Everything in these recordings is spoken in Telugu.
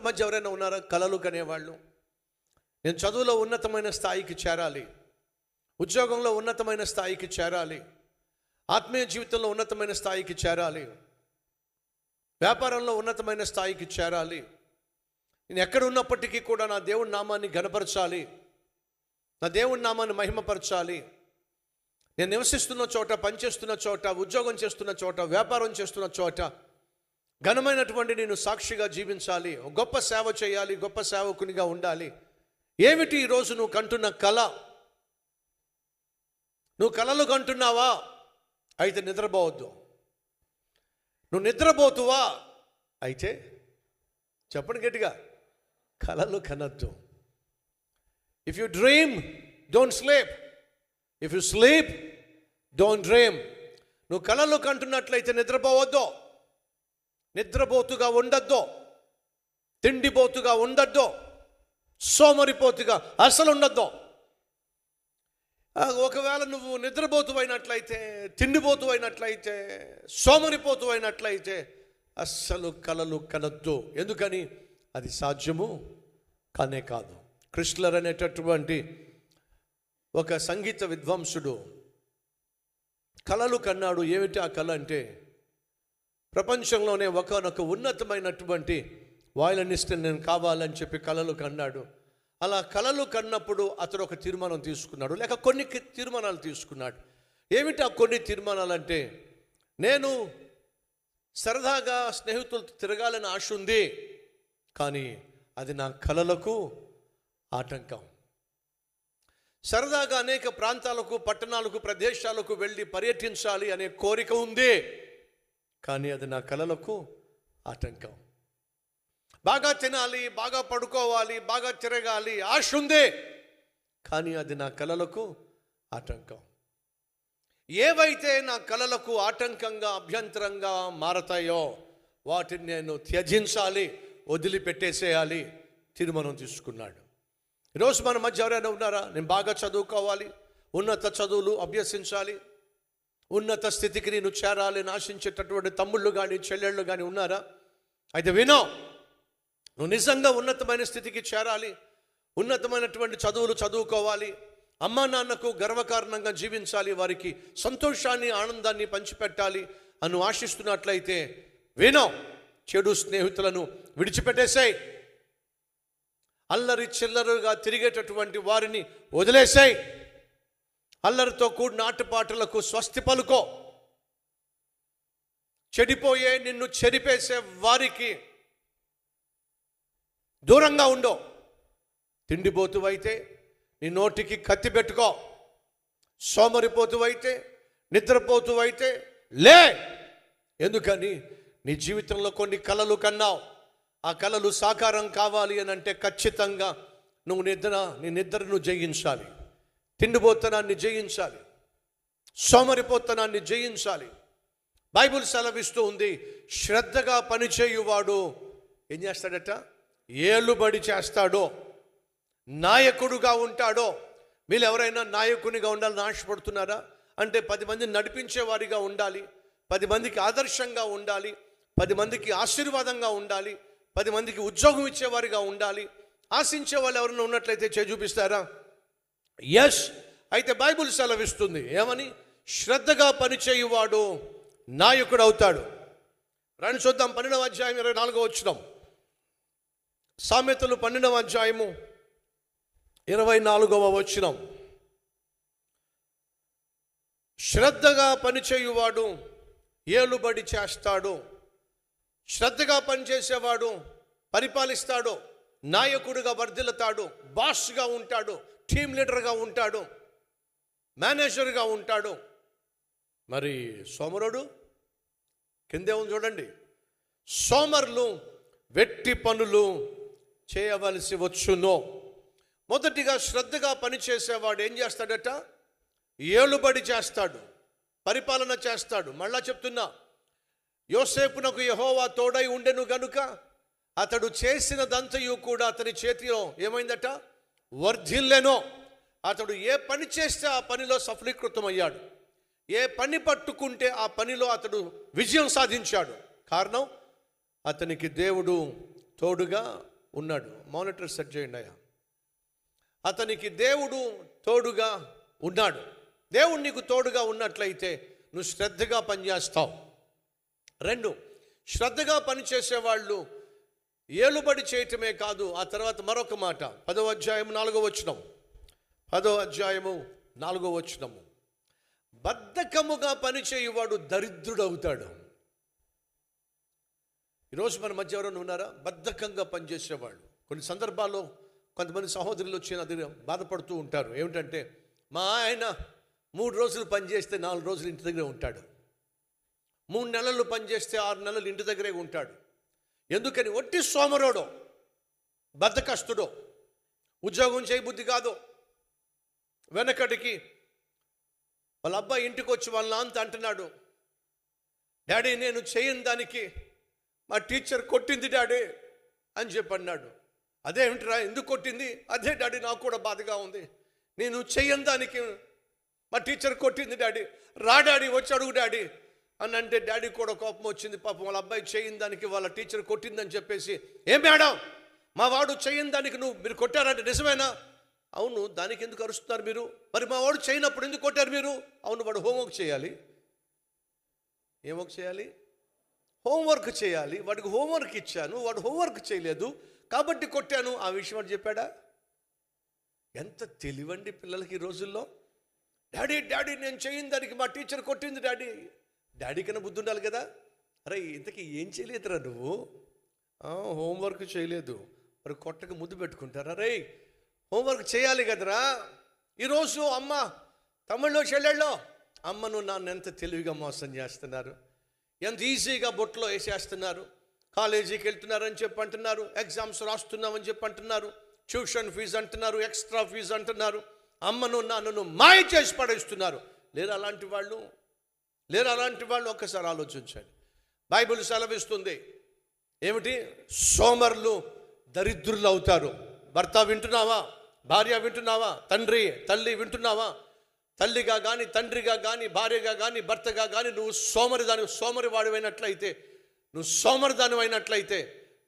మధ్య ఎవరైనా ఉన్నారా కలలు కనేవాళ్ళు? నేను చదువులో ఉన్నతమైన స్థాయికి చేరాలి, ఉద్యోగంలో ఉన్నతమైన స్థాయికి చేరాలి, ఆత్మీయ జీవితంలో ఉన్నతమైన స్థాయికి చేరాలి, వ్యాపారంలో ఉన్నతమైన స్థాయికి చేరాలి, నేను ఎక్కడ ఉన్నప్పటికీ కూడా నా దేవుని నామాన్ని ఘనపరచాలి, నా దేవుని నామాన్ని మహిమపరచాలి, నేను నివసిస్తున్న చోట, పనిచేస్తున్న చోట, ఉద్యోగం చేస్తున్న చోట, వ్యాపారం చేస్తున్న చోట ఘనమైనటువంటి నేను సాక్షిగా జీవించాలి, గొప్ప సేవ చేయాలి, గొప్ప సేవకునిగా ఉండాలి. ఏమిటి ఈరోజు నువ్వు కంటున్న కళ? నువ్వు కలలు కంటున్నావా? అయితే నిద్రపోవద్దు. నువ్వు నిద్రపోతువా? అయితే చెప్పండి గట్టిగా, కలలు కనద్దు. If you dream don't sleep, if you sleep don't dream. నువ్వు కలలు కంటున్నట్లయితే నిద్రపోవద్దు, నిద్రపోతుగా ఉండద్దు, తిండిపోతుగా ఉండద్దు, సోమరిపోతుగా అసలు ఉండద్దు. ఒకవేళ నువ్వు నిద్రపోతు అయినట్లయితే, తిండిపోతు అయినట్లయితే, సోమరిపోతు అయినట్లయితే అస్సలు కలలు కనద్దు. ఎందుకని? అది సాధ్యము కానే కాదు. క్రిస్లర్ అనేటటువంటి ఒక సంగీత విద్వాంసుడు కలలు కన్నాడు. ఏమిటి ఆ కళ అంటే, ప్రపంచంలోనే ఒకనొక ఉన్నతమైనటువంటి వయలినిస్ట్ నేను కావాలని చెప్పి కలలు కన్నాడు. అలా కలలు కన్నప్పుడు అతడు ఒక తీర్మానం తీసుకున్నాడు, లేక కొన్ని తీర్మానాలు తీసుకున్నాడు. ఏమిటి ఆ కొన్ని తీర్మానాలు అంటే, నేను సరదాగా స్నేహితులతో తిరగాలని ఆశ ఉంది, కానీ అది నా కలలకు ఆటంకం. సరదాగా అనేక ప్రాంతాలకు, పట్టణాలకు, ప్రదేశాలకు వెళ్ళి పర్యటించాలి అనే కోరిక ఉంది, కానీ అది నా కలలకు ఆటంకం. బాగా తినాలి, బాగా పడుకోవాలి, బాగా తిరగాలి ఆశ ఉంది, కానీ అది నా కలలకు ఆటంకం. ఏవైతే నా కలలకు ఆటంకంగా, అభ్యంతరంగా మారతాయో వాటిని నేను త్యజించాలి, వదిలిపెట్టేసేయాలి తీర్మానం తీసుకున్నాడు. ఈరోజు మన మధ్య ఎవరైనా ఉన్నారా? నేను బాగా చదువుకోవాలి, ఉన్నత చదువులు అభ్యసించాలి, ఉన్నత స్థితికి నేను చేరాలి ఆశించేటటువంటి తమ్ముళ్ళు కానీ చెల్లెళ్ళు కానీ ఉన్నారా? అయితే వినో, నువ్వు నిజంగా ఉన్నతమైన స్థితికి చేరాలి, ఉన్నతమైనటువంటి చదువులు చదువుకోవాలి, అమ్మా నాన్నకు గర్వకారణంగా జీవించాలి, వారికి సంతోషాన్ని, ఆనందాన్ని పంచిపెట్టాలి అని ఆశిస్తున్నట్లయితే వినో, చెడు స్నేహితులను విడిచిపెట్టేసాయి, అల్లరి చిల్లరుగా తిరిగేటటువంటి వారిని వదిలేసాయి, అల్లరితో కూడిన ఆటపాటలకు స్వస్తి పలుకో, చెడిపోయే నిన్ను చెరిపేసే వారికి దూరంగా ఉండో. తిండిపోతువైతే నీ నోటికి కత్తి పెట్టుకో, సోమరిపోతువైతే, నిద్రపోతువైతే లే. ఎందుకని? నీ జీవితంలో కొన్ని కలలు కన్నావు, ఆ కలలు సాకారం కావాలి అని అంటే ఖచ్చితంగా నువ్వు నీ నిద్రను జయించాలి, తిండిపోతనాన్ని జయించాలి, సోమరిపోతనాన్ని జయించాలి. బైబిల్ సెలవిస్తూ ఉంది, శ్రద్ధగా పనిచేయువాడు ఏం చేస్తాడట? ఏలుబడి చేస్తాడో, నాయకుడుగా ఉంటాడో. మీరు ఎవరైనా నాయకునిగా ఉండాలని ఆశపడుతున్నారా? అంటే 10 మందిని నడిపించేవారిగా ఉండాలి, 10 మందికి ఆదర్శంగా ఉండాలి, 10 మందికి ఆశీర్వాదంగా ఉండాలి, 10 మందికి ఉద్యోగం ఇచ్చేవారిగా ఉండాలి. ఆశించే వాళ్ళు ఎవరైనా ఉన్నట్లయితే చూపిస్తారా? ఎస్. అయితే బైబిల్ సెలవిస్తుంది ఏమని? శ్రద్ధగా పనిచేయువాడు నాయకుడు అవుతాడు. రండి చూద్దాం, 12వ అధ్యాయం 24వ వచనం. సామెతలు 12వ అధ్యాయము 24వ వచనం. శ్రద్ధగా పనిచేయువాడు ఏలుబడి చేస్తాడు. శ్రద్ధగా పనిచేసేవాడు పరిపాలిస్తాడు, నాయకుడిగా వర్ధిల్లుతాడు, బాస్గా ఉంటాడు, టీమ్ లీడర్గా ఉంటాడు, మేనేజర్గా ఉంటాడు. మరి సోమరుడు కిందే ఉంది చూడండి. సోమరులు వెట్టి పనులు చేయవలసి వచ్చును. మొదటిగా శ్రద్ధగా పనిచేసేవాడు ఏం చేస్తాడట? ఏలుబడి చేస్తాడు, పరిపాలన చేస్తాడు. మళ్ళా చెప్తున్నా, యోసేపునకు యెహోవా తోడై ఉండెను గనుక అతడు చేసినదంతయు కూడా అతని చేతిలో ఏమైందట? వర్ధిల్లెను. అతడు ఏ పని చేస్తే ఆ పనిలో సఫలీకృతమయ్యాడు, ఏ పని పట్టుకుంటే ఆ పనిలో అతడు విజయం సాధించాడు. కారణం, అతనికి దేవుడు తోడుగా ఉన్నాడు. మానిటర్ సెట్ చేయండి అయ్యా. అతనికి దేవుడు తోడుగా ఉన్నాడు. దేవుడు నీకు తోడుగా ఉన్నట్లయితే నువ్వు శ్రద్ధగా పనిచేస్తావు. 2, శ్రద్ధగా పనిచేసేవాళ్ళు ఏలుబడి చేయటమే కాదు, ఆ తర్వాత మరొక మాట 10వ అధ్యాయం 4వ వచనం. 10వ అధ్యాయము 4వ వచనము. బద్ధకముగా పనిచేయువాడు దరిద్రుడవుతాడు. ఈరోజు మన మధ్య ఎవరైనా ఉన్నారా బద్ధకంగా పనిచేసేవాళ్ళు? కొన్ని సందర్భాల్లో కొంతమంది సహోదరులు వచ్చి అది బాధపడుతూ ఉంటారు. ఏమిటంటే, మా ఆయన 3 రోజులు పనిచేస్తే 4 రోజులు ఇంటి దగ్గరే ఉంటాడు, 3 నెలలు పనిచేస్తే 6 నెలలు ఇంటి దగ్గరే ఉంటాడు. ఎందుకని? ఒట్టి సోమరోడో, బద్ధకస్తుడో, ఉద్యోగం చేయబుద్ధి కాదు. వెనకటికి వాళ్ళ అబ్బాయి ఇంటికి వచ్చి వాళ్ళ నాన్నతో అంటున్నాడు, డాడీ నేను చేయని దానికి మా టీచర్ కొట్టింది డాడీ అని చెప్పి అన్నాడు. అదేమిట్రా, ఎందుకు కొట్టింది? అదే డాడీ నాకు కూడా బాధగా ఉంది, నేను చేయని దానికి మా టీచర్ కొట్టింది డాడీ. రా డాడీ వచ్చి అడుగు డాడీ అని అంటే డాడీ కూడా కోపం వచ్చింది. పాపం వాళ్ళ అబ్బాయి చేయని దానికి వాళ్ళ టీచర్ కొట్టిందని చెప్పేసి, ఏం మేడం మా వాడు చేయని దానికి మీరు కొట్టారంటే నిజమేనా? అవును, దానికి ఎందుకు అరుస్తున్నారు మీరు? మరి మా వాడు చేయనప్పుడు ఎందుకు కొట్టారు మీరు? అవును, వాడు హోంవర్క్ చేయాలి. ఏం వర్క్ చేయాలి? హోంవర్క్ చేయాలి. వాడికి హోంవర్క్ ఇచ్చాను, వాడు హోంవర్క్ చేయలేదు కాబట్టి కొట్టాను. ఆ విషయం వాడు చెప్పాడా? ఎంత తెలివండి పిల్లలకి ఈ రోజుల్లో. డాడీ డాడీ నేను చేయని దానికి మా టీచర్ కొట్టింది డాడీ. డాడీ కన్నా బుద్ధి ఉండాలి కదా. అరే ఇంతకీ ఏం చేయలేదురా నువ్వు? హోంవర్క్ చేయలేదు. మరి కొట్టక ముద్దు పెట్టుకుంటారా? రే హోంవర్క్ చేయాలి కదరా. ఈరోజు అమ్మ తమిళ్లో చెల్లెళ్ళో అమ్మను నాన్న ఎంత తెలివిగా మోసం చేస్తున్నారు, ఎంత ఈజీగా బొట్లో వేసేస్తున్నారు. కాలేజీకి వెళ్తున్నారని చెప్పి అంటున్నారు, ఎగ్జామ్స్ రాస్తున్నామని చెప్పి అంటున్నారు, ట్యూషన్ ఫీజు అంటున్నారు, ఎక్స్ట్రా ఫీజు అంటున్నారు, అమ్మను నాన్నను మాయ చేసి పడేస్తున్నారు. లేరు అలాంటి వాళ్ళు? లేరు అలాంటి వాళ్ళు? ఒక్కసారి ఆలోచించండి. బైబిల్ సెలవిస్తుంది ఏమిటి? సోమరులు దరిద్రులు అవుతారు. భర్త వింటున్నావా? భార్య వింటున్నావా? తల్లి వింటున్నావా? తల్లిగా కానీ, తండ్రిగా కానీ, భార్యగా కానీ, భర్తగా కానీ నువ్వు సోమరిదానివైనట్లయితే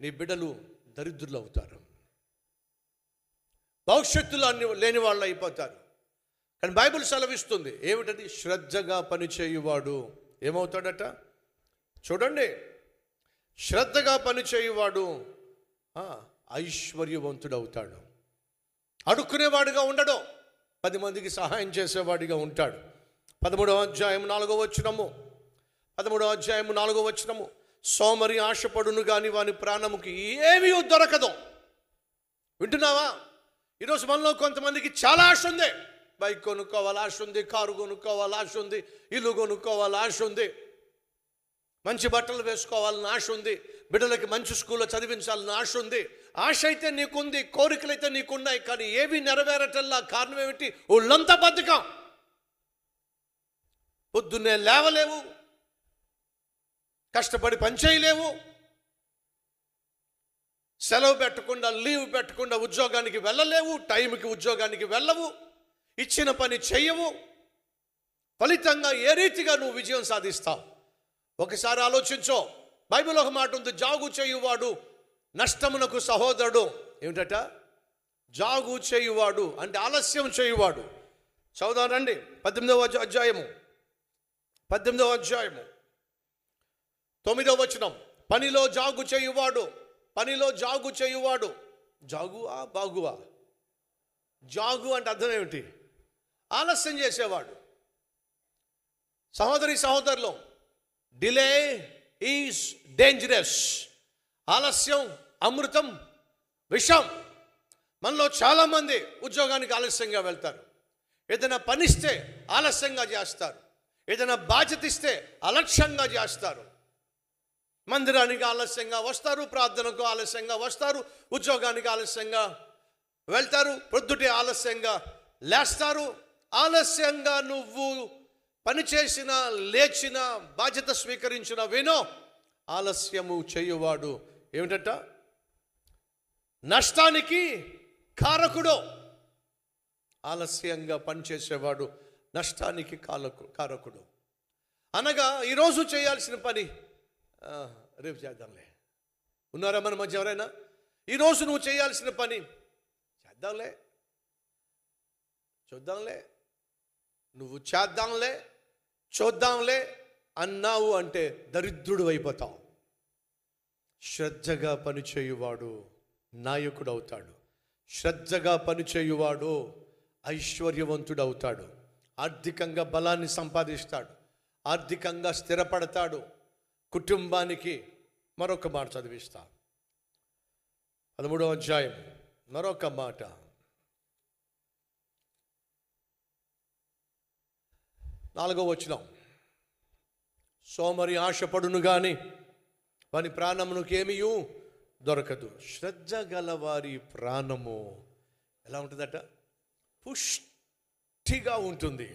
నీ బిడ్డలు దరిద్రులు అవుతారు, భవిష్యత్తులో లేని వాళ్ళు అయిపోతారు. కానీ బైబిల్ సెలవిస్తుంది ఏమిటది? శ్రద్ధగా పనిచేయువాడు ఏమవుతాడట? చూడండి, శ్రద్ధగా పనిచేయువాడు ఐశ్వర్యవంతుడు అవుతాడు. అడుక్కునేవాడిగా ఉండడు, 10 మందికి సహాయం చేసేవాడిగా ఉంటాడు. 13వ అధ్యాయం 4వ వచనము. 13వ అధ్యాయం 4వ వచనము. సోమరి ఆశపడును కానీ వాని ప్రాణముకి ఏమీ దొరకదు. వింటున్నావా? ఈరోజు మనలో కొంతమందికి చాలా ఆశ ఉంది. బైక్ కొనుక్కోవాలి ఆశ ఉంది, కారు కొనుక్కోవాలి ఆశ ఉంది, ఇల్లు కొనుక్కోవాలి ఆశ ఉంది, మంచి బట్టలు వేసుకోవాలని ఆశ ఉంది, బిడ్డలకి మంచి స్కూల్లో చదివించాలని ఆశ ఉంది. ఆశ అయితే నీకుంది, కోరికలు అయితే నీకున్నాయి, కానీ ఏవి నెరవేరటల్లా. కారణం ఏమిటి? ఒళ్ళంతా బద్ధకం. పొద్దున్నే లేవలేవు, కష్టపడి పనిచేయలేవు, సెలవు పెట్టకుండా లీవ్ పెట్టకుండా ఉద్యోగానికి వెళ్ళలేవు, టైంకి ఉద్యోగానికి వెళ్ళవు, ఇచ్చిన పని చెయ్యవు. ఫలితంగా ఏ రీతిగా నువ్వు విజయం సాధిస్తావు? ఒకసారి ఆలోచించో. బైబిల్ ఒక మాట ఉంది, జాగు చేయువాడు నష్టమునకు సహోదరుడు. ఏమిటట? జాగు చేయువాడు అంటే ఆలస్యం చేయువాడు. చదువుదానండి 18వ అధ్యాయము 9వ వచనం. పనిలో జాగు చేయువాడు, పనిలో జాగు చేయువాడు. జాగువా బాగువా? జాగు అంటే అర్థం ఏమిటి? ఆలస్యం చేసేవాడు. సహోదరులు, డిలే ఈజ్ డేంజరస్. ఆలస్యం అమృతం విషం. మనలో చాలామంది ఉద్యోగానికి ఆలస్యంగా వెళ్తారు, ఏదైనా పనిస్తే ఆలస్యంగా చేస్తారు, ఏదైనా బాధ్యత ఇస్తే అలక్ష్యంగా చేస్తారు, మందిరానికి ఆలస్యంగా వస్తారు, ప్రార్థనకు ఆలస్యంగా వస్తారు, ఉద్యోగానికి ఆలస్యంగా వెళ్తారు, ప్రొద్దుటే ఆలస్యంగా లేస్తారు. ఆలస్యంగా నువ్వు పనిచేసిన, లేచిన, బాధ్యత స్వీకరించిన వినో, ఆలస్యము చేయువాడు ఏమిటంట? నష్టానికి కారకుడు. ఆలస్యంగా పనిచేసేవాడు నష్టానికి కారకుడు. అనగా ఈరోజు చేయాల్సిన పని రేపు చేద్దాంలే. ఉన్నారా మన మధ్య ఎవరైనా? ఈరోజు నువ్వు చేయాల్సిన పని చూద్దాంలే నువ్వు చూద్దాంలే అన్నావు అంటే దరిద్రుడు అయిపోతావు. శ్రద్ధగా పనిచేయువాడు నాయకుడు అవుతాడు. శ్రద్ధగా పనిచేయువాడు ఐశ్వర్యవంతుడు అవుతాడు. ఆర్థికంగా బలాన్ని సంపాదిస్తాడు. ఆర్థికంగా స్థిరపడతాడు. కుటుంబానికి మరొక మాట చదివిస్తా, 13వ అధ్యాయం మరొక మాట, 4వ వచనం. సోమరి ఆశపడును గాని వాని ప్రాణమునకు ఏమీయూ దొరకదు. శ్రద్ధ గలవారి ప్రాణము ఎలా ఉంటుందట? పుష్టిగా ఉంటుంది.